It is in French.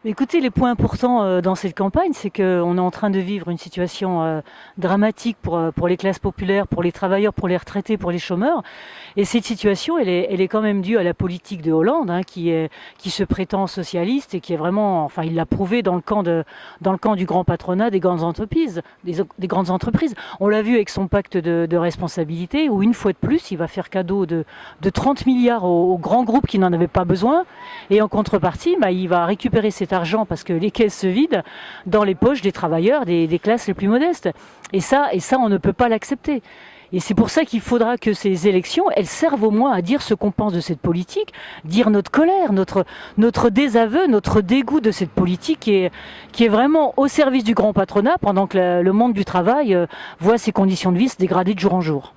Écoutez, les points importants dans cette campagne, c'est qu'on est en train de vivre une situation dramatique pour les classes populaires, pour les travailleurs, pour les retraités, pour les chômeurs. Et cette situation, elle est quand même due à la politique de Hollande, hein, qui se prétend socialiste et qui est vraiment, enfin, il l'a prouvé dans le camp du grand patronat, des grandes entreprises, des grandes entreprises. On l'a vu avec son pacte de responsabilité, où une fois de plus, il va faire cadeau de 30 milliards aux grands groupes qui n'en avaient pas besoin. Et en contrepartie, bah, il va récupérer cet argent parce que les caisses se vident dans les poches des travailleurs des classes les plus modestes. Et ça, on ne peut pas l'accepter. Et c'est pour ça qu'il faudra que ces élections, elles servent au moins à dire ce qu'on pense de cette politique, dire notre colère, notre désaveu, notre dégoût de cette politique qui est vraiment au service du grand patronat pendant que le monde du travail voit ses conditions de vie se dégrader de jour en jour.